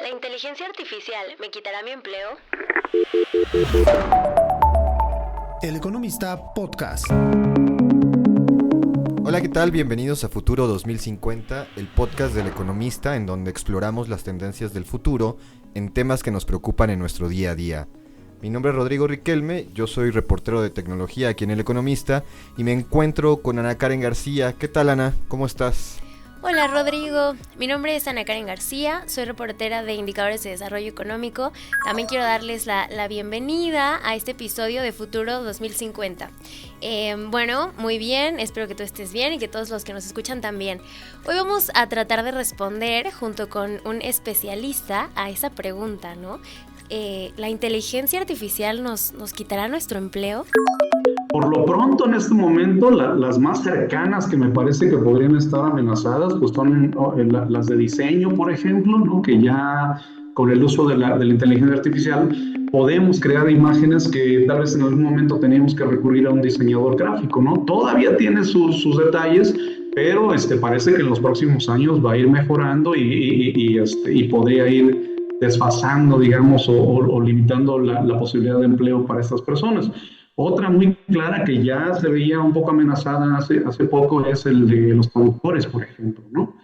¿La inteligencia artificial me quitará mi empleo? El Economista Podcast. Hola, ¿qué tal? Bienvenidos a Futuro 2050, el podcast del Economista en donde exploramos las tendencias del futuro en temas que nos preocupan en nuestro día a día. Mi nombre es Rodrigo Riquelme, yo soy reportero de tecnología aquí en El Economista y me encuentro con Ana Karen García. ¿Qué tal, Ana? ¿Cómo estás? Hola Rodrigo, mi nombre es Ana Karen García, soy reportera de Indicadores de Desarrollo Económico. También quiero darles la bienvenida a este episodio de Futuro 2050. Bueno, muy bien, espero que tú estés bien y que todos los que nos escuchan también. Hoy vamos a tratar de responder junto con un especialista a esa pregunta, ¿no? ¿La inteligencia artificial nos quitará nuestro empleo? Por lo pronto, en este momento, las más cercanas que me parece que podrían estar amenazadas, pues son las de diseño, por ejemplo, ¿no? Que ya con el uso de la inteligencia artificial podemos crear imágenes que tal vez en algún momento teníamos que recurrir a un diseñador gráfico, ¿no? Todavía tiene sus detalles, pero parece que en los próximos años va a ir mejorando y podría ir desfasando, digamos, o limitando la posibilidad de empleo para estas personas. Otra muy clara que ya se veía un poco amenazada hace poco es el de los traductores, por ejemplo, ¿no?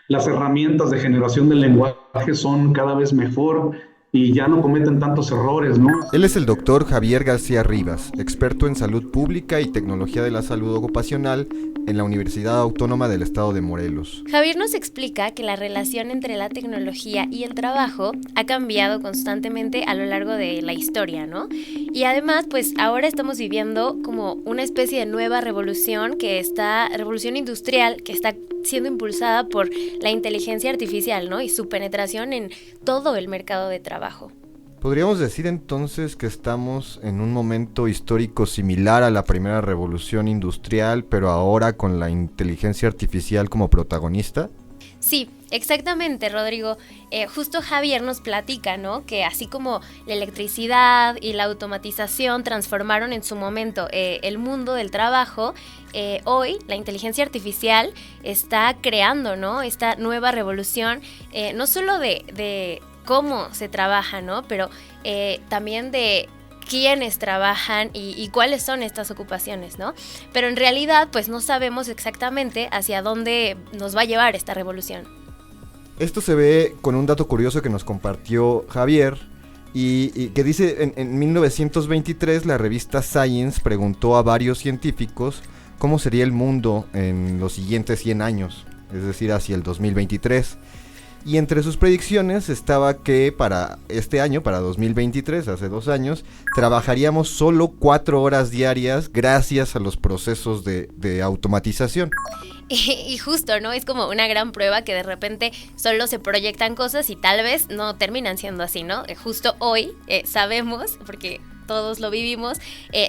Las herramientas de generación del lenguaje son cada vez mejor y ya no cometen tantos errores, ¿no? Él es el doctor Javier García Rivas, experto en salud pública y tecnología de la salud ocupacional en la Universidad Autónoma del Estado de Morelos. Javier nos explica que la relación entre la tecnología y el trabajo ha cambiado constantemente a lo largo de la historia, ¿no? Y además, pues ahora estamos viviendo como una especie de nueva revolución revolución industrial que está siendo impulsada por la inteligencia artificial, ¿no? Y su penetración en todo el mercado de trabajo. ¿Podríamos decir entonces que estamos en un momento histórico similar a la primera revolución industrial, pero ahora con la inteligencia artificial como protagonista? Sí, exactamente, Rodrigo. Justo Javier nos platica, ¿no? Que así como la electricidad y la automatización transformaron en su momento el mundo del trabajo, hoy la inteligencia artificial está creando, ¿no? Esta nueva revolución, no solo de cómo se trabaja, ¿no? Pero también de quiénes trabajan y cuáles son estas ocupaciones, ¿no? Pero en realidad, pues no sabemos exactamente hacia dónde nos va a llevar esta revolución. Esto se ve con un dato curioso que nos compartió Javier y que dice, en 1923 la revista Science preguntó a varios científicos cómo sería el mundo en los siguientes 100 años, es decir, hacia el 2023. Y entre sus predicciones estaba que para este año, para 2023, hace 2 años, trabajaríamos solo 4 horas diarias gracias a los procesos de automatización. Y justo, ¿no? Es como una gran prueba que de repente solo se proyectan cosas y tal vez no terminan siendo así, ¿no? Justo hoy sabemos, porque todos lo vivimos,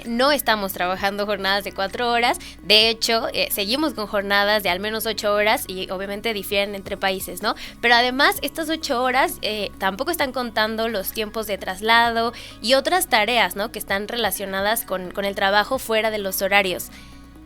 no estamos trabajando jornadas de 4 horas, de hecho, seguimos con jornadas de al menos 8 horas y obviamente difieren entre países, ¿no? Pero además, estas 8 horas tampoco están contando los tiempos de traslado y otras tareas, ¿no? Que están relacionadas con el trabajo fuera de los horarios.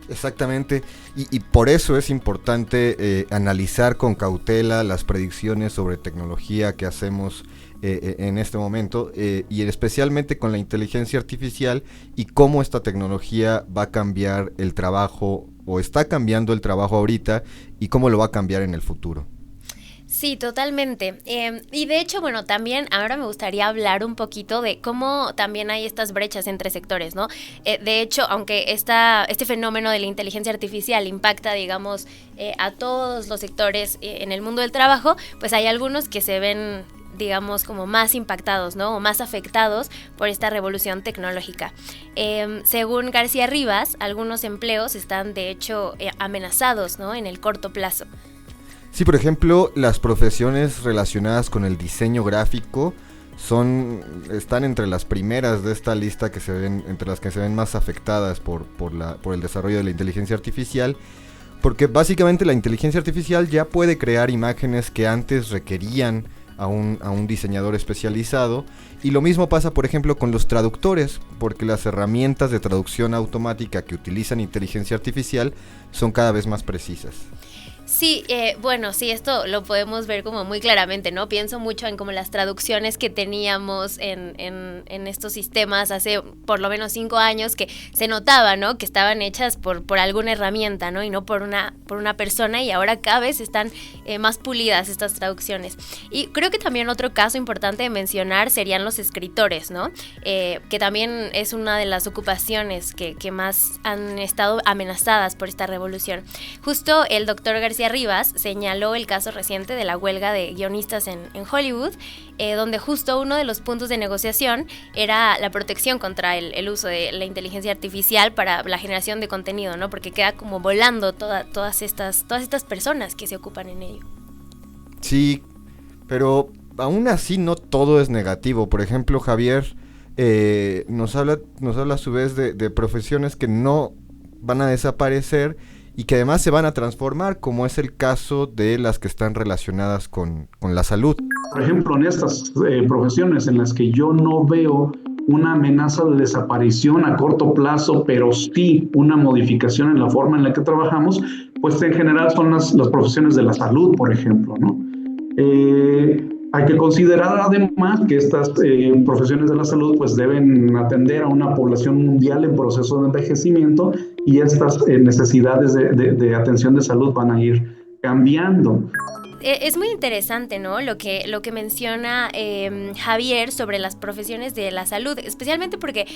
Exactamente, y por eso es importante analizar con cautela las predicciones sobre tecnología que hacemos en este momento y especialmente con la inteligencia artificial y cómo esta tecnología va a cambiar el trabajo o está cambiando el trabajo ahorita y cómo lo va a cambiar en el futuro. Sí, totalmente. Y de hecho, bueno, también ahora me gustaría hablar un poquito de cómo también hay estas brechas entre sectores, ¿no? De hecho, aunque este fenómeno de la inteligencia artificial impacta, digamos, a todos los sectores en el mundo del trabajo, pues hay algunos que se ven, digamos, como más impactados, ¿no? O más afectados por esta revolución tecnológica. Según García Rivas, algunos empleos están, de hecho, amenazados, ¿no? En el corto plazo. Sí, por ejemplo, las profesiones relacionadas con el diseño gráfico están entre las primeras de esta lista entre las que se ven más afectadas por el desarrollo de la inteligencia artificial, porque básicamente la inteligencia artificial ya puede crear imágenes que antes requerían a un diseñador especializado. Y lo mismo pasa, por ejemplo, con los traductores, porque las herramientas de traducción automática que utilizan inteligencia artificial son cada vez más precisas. Sí, bueno, sí, esto lo podemos ver como muy claramente, ¿no? Pienso mucho en como las traducciones que teníamos en estos sistemas hace por lo menos 5 años, que se notaba, ¿no? Que estaban hechas por alguna herramienta, ¿no? Y no por una persona, y ahora cada vez están más pulidas estas traducciones. Y creo que también otro caso importante de mencionar serían los escritores, ¿no? Que también es una de las ocupaciones que más han estado amenazadas por esta revolución. Justo el doctor García Rivas señaló el caso reciente de la huelga de guionistas en Hollywood, donde justo uno de los puntos de negociación era la protección contra el uso de la inteligencia artificial para la generación de contenido, ¿no? Porque queda como volando todas estas personas que se ocupan en ello. Sí, pero aún así no todo es negativo. Por ejemplo, Javier nos habla a su vez de profesiones que no van a desaparecer y que además se van a transformar, como es el caso de las que están relacionadas con la salud. Por ejemplo, en estas profesiones en las que yo no veo una amenaza de desaparición a corto plazo, pero sí una modificación en la forma en la que trabajamos, pues en general son las profesiones de la salud, por ejemplo, ¿no? Hay que considerar además que estas profesiones de la salud pues deben atender a una población mundial en proceso de envejecimiento, y estas necesidades de atención de salud van a ir cambiando. Es muy interesante, ¿no? Lo que menciona Javier sobre las profesiones de la salud, especialmente porque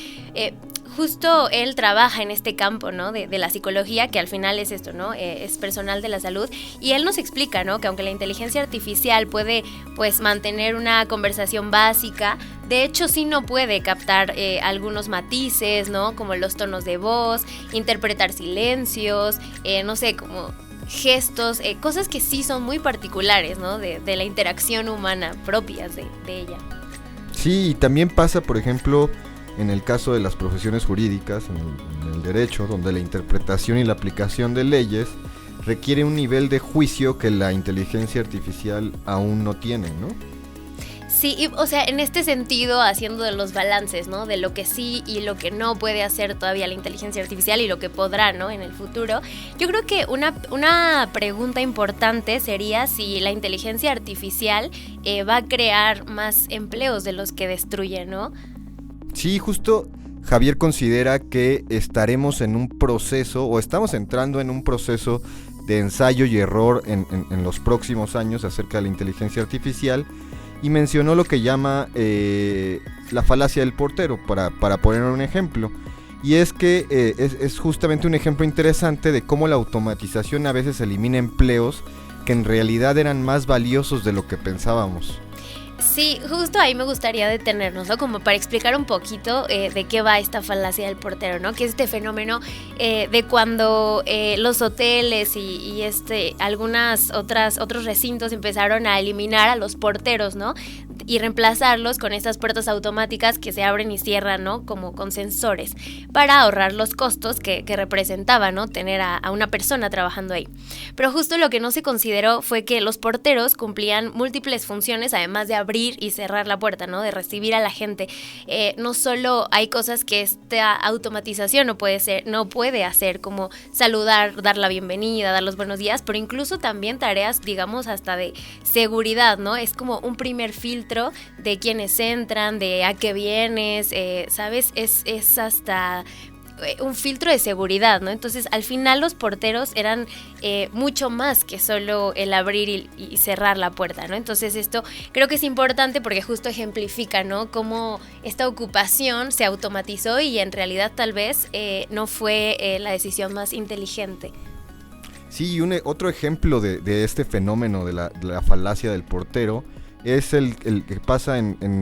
justo él trabaja en este campo, ¿no? De la psicología, que al final es esto, ¿no? Es personal de la salud, y él nos explica, ¿no? Que aunque la inteligencia artificial puede, pues, mantener una conversación básica, de hecho sí no puede captar algunos matices, ¿no? Como los tonos de voz, interpretar silencios, no sé, como gestos, cosas que sí son muy particulares, ¿no? De la interacción humana propias de ella. Sí, y también pasa, por ejemplo, en el caso de las profesiones jurídicas, en el derecho, donde la interpretación y la aplicación de leyes requiere un nivel de juicio que la inteligencia artificial aún no tiene, ¿no? Sí, y, o sea, en este sentido, haciendo de los balances, ¿no? De lo que sí y lo que no puede hacer todavía la inteligencia artificial y lo que podrá, ¿no? En el futuro. Yo creo que una pregunta importante sería si la inteligencia artificial va a crear más empleos de los que destruye, ¿no? Sí, justo Javier considera que estaremos en un proceso, o estamos entrando en un proceso de ensayo y error en los próximos años acerca de la inteligencia artificial, y mencionó lo que llama la falacia del portero, para poner un ejemplo. Y es que es justamente un ejemplo interesante de cómo la automatización a veces elimina empleos que en realidad eran más valiosos de lo que pensábamos. Sí, justo ahí me gustaría detenernos, ¿no? Como para explicar un poquito de qué va esta falacia del portero, ¿no? Que es este fenómeno de cuando los hoteles y otros recintos empezaron a eliminar a los porteros, ¿no? Y reemplazarlos con estas puertas automáticas que se abren y cierran, ¿no? Como con sensores, para ahorrar los costos que representaba, ¿no? Tener a una persona trabajando ahí. Pero justo lo que no se consideró fue que los porteros cumplían múltiples funciones, además de abrir y cerrar la puerta, ¿no? De recibir a la gente. No solo hay cosas que esta automatización no puede hacer, como saludar, dar la bienvenida, dar los buenos días, pero incluso también tareas, digamos, hasta de seguridad, ¿no? Es como un primer filtro de quiénes entran, de a qué vienes, ¿sabes? Es hasta un filtro de seguridad, ¿no? Entonces, al final los porteros eran mucho más que solo el abrir y cerrar la puerta, ¿no? Entonces, esto creo que es importante porque justo ejemplifica, ¿no? Cómo esta ocupación se automatizó y en realidad tal vez no fue la decisión más inteligente. Sí, y otro ejemplo de este fenómeno de la falacia del portero es el que pasa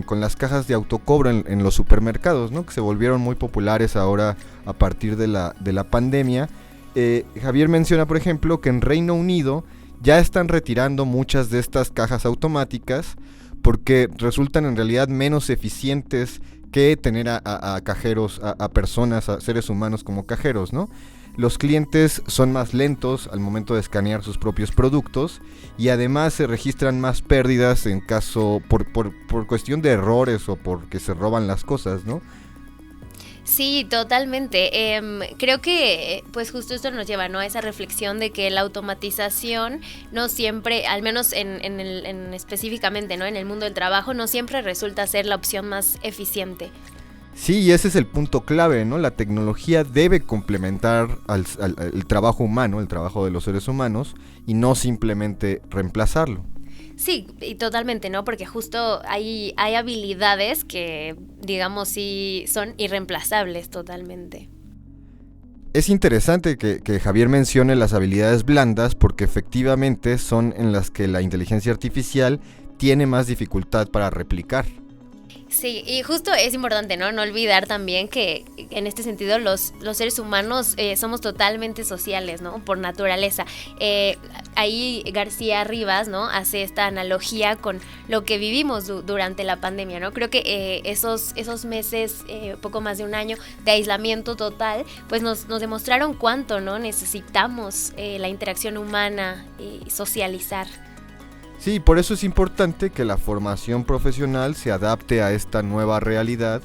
con las cajas de autocobro en los supermercados, ¿no? Que se volvieron muy populares ahora a partir de la pandemia. Javier menciona, por ejemplo, que en Reino Unido ya están retirando muchas de estas cajas automáticas porque resultan en realidad menos eficientes que tener a cajeros, a personas, a seres humanos como cajeros, ¿no? los clientes son más lentos al momento de escanear sus propios productos y además se registran más pérdidas en caso por cuestión de errores o porque se roban las cosas, ¿no? Sí, totalmente. Creo que pues justo esto nos lleva, ¿no?, a esa reflexión de que la automatización no siempre, al menos en específicamente, ¿no?, en el mundo del trabajo, no siempre resulta ser la opción más eficiente. Sí, y ese es el punto clave, ¿no? La tecnología debe complementar el trabajo humano, el trabajo de los seres humanos, y no simplemente reemplazarlo. Sí, y totalmente, ¿no? Porque justo hay habilidades que, digamos, sí son irreemplazables totalmente. Es interesante que Javier mencione las habilidades blandas porque efectivamente son en las que la inteligencia artificial tiene más dificultad para replicar. Sí, y justo es importante, ¿no? No olvidar también que en este sentido los seres humanos somos totalmente sociales, ¿no? Por naturaleza. Ahí García Rivas, ¿no?, hace esta analogía con lo que vivimos durante la pandemia, ¿no? Creo que esos meses, poco más de un año de aislamiento total, pues nos demostraron cuánto, ¿no?, necesitamos la interacción humana y socializar. Sí, por eso es importante que la formación profesional se adapte a esta nueva realidad,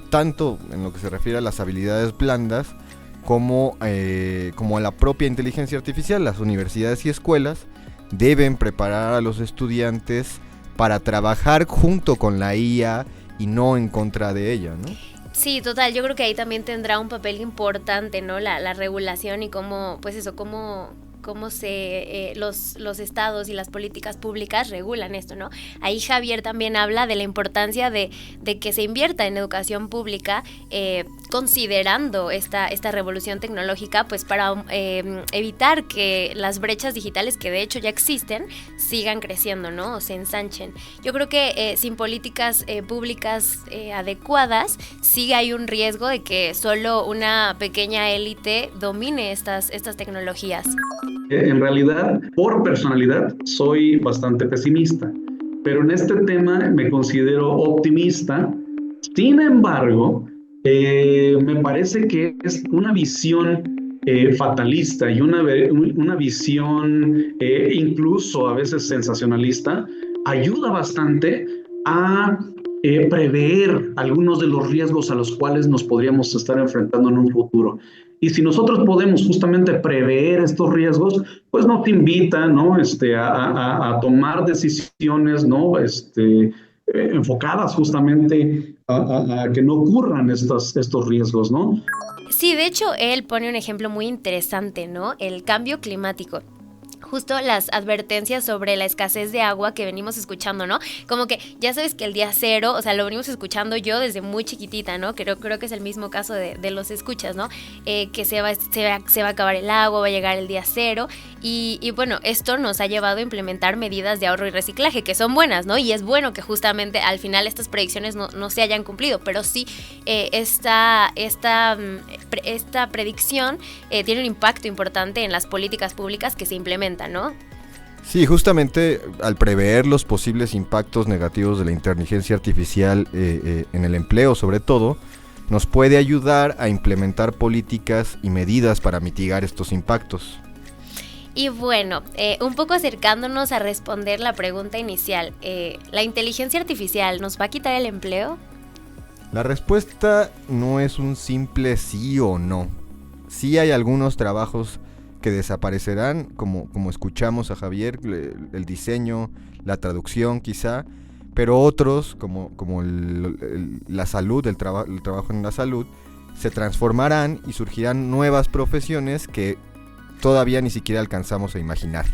tanto en lo que se refiere a las habilidades blandas como a la propia inteligencia artificial. Las universidades y escuelas deben preparar a los estudiantes para trabajar junto con la IA y no en contra de ella, ¿no? Sí, total, yo creo que ahí también tendrá un papel importante, ¿no?, la regulación y cómo los estados y las políticas públicas regulan esto, ¿no? Ahí Javier también habla de la importancia de que se invierta en educación pública, considerando esta revolución tecnológica, pues para evitar que las brechas digitales, que de hecho ya existen, sigan creciendo, ¿no?, o se ensanchen. Yo creo que sin políticas públicas adecuadas, sí hay un riesgo de que solo una pequeña élite domine estas tecnologías. En realidad, por personalidad, soy bastante pesimista, pero en este tema me considero optimista. Sin embargo, me parece que es una visión fatalista y una visión incluso a veces sensacionalista, ayuda bastante a prever algunos de los riesgos a los cuales nos podríamos estar enfrentando en un futuro. Y si nosotros podemos justamente prever estos riesgos, pues nos invita, ¿no?, a tomar decisiones, ¿no?, enfocadas justamente a que no ocurran estos riesgos, ¿no? Sí, de hecho, él pone un ejemplo muy interesante, ¿no?, el cambio climático. Justo las advertencias sobre la escasez de agua que venimos escuchando, ¿no? Como que ya sabes que el día cero, o sea, lo venimos escuchando yo desde muy chiquitita, ¿no? Creo que es el mismo caso de los escuchas, ¿no? Que se va a acabar el agua, va a llegar el día cero y bueno, esto nos ha llevado a implementar medidas de ahorro y reciclaje que son buenas, ¿no? Y es bueno que justamente al final estas predicciones no se hayan cumplido, pero sí esta predicción tiene un impacto importante en las políticas públicas que se implementan, ¿no? Sí, justamente al prever los posibles impactos negativos de la inteligencia artificial en el empleo, sobre todo, nos puede ayudar a implementar políticas y medidas para mitigar estos impactos. Y bueno, un poco acercándonos a responder la pregunta inicial, ¿la inteligencia artificial nos va a quitar el empleo? La respuesta no es un simple sí o no. Sí hay algunos trabajos que desaparecerán, como escuchamos a Javier, el diseño, la traducción quizá, pero otros, como la salud, el trabajo en la salud, se transformarán y surgirán nuevas profesiones que todavía ni siquiera alcanzamos a imaginar.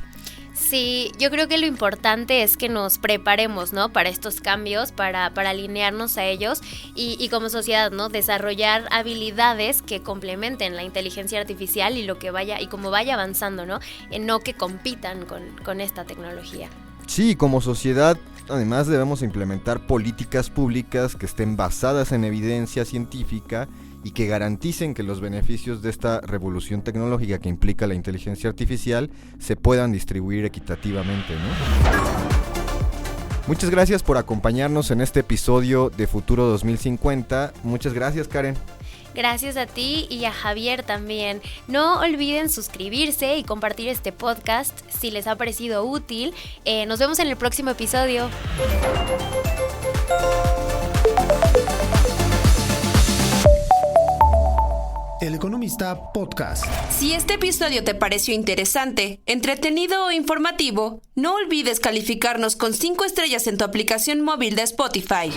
Sí, yo creo que lo importante es que nos preparemos, ¿no?, para estos cambios, para alinearnos a ellos y como sociedad, ¿no?, desarrollar habilidades que complementen la inteligencia artificial y como vaya avanzando, ¿no?, no que compitan con esta tecnología. Sí, como sociedad, además debemos implementar políticas públicas que estén basadas en evidencia científica y que garanticen que los beneficios de esta revolución tecnológica que implica la inteligencia artificial se puedan distribuir equitativamente, ¿no? Muchas gracias por acompañarnos en este episodio de Futuro 2050. Muchas gracias, Karen. Gracias a ti y a Javier también. No olviden suscribirse y compartir este podcast si les ha parecido útil. Nos vemos en el próximo episodio. El Economista Podcast. Si este episodio te pareció interesante, entretenido o informativo, no olvides calificarnos con 5 estrellas en tu aplicación móvil de Spotify.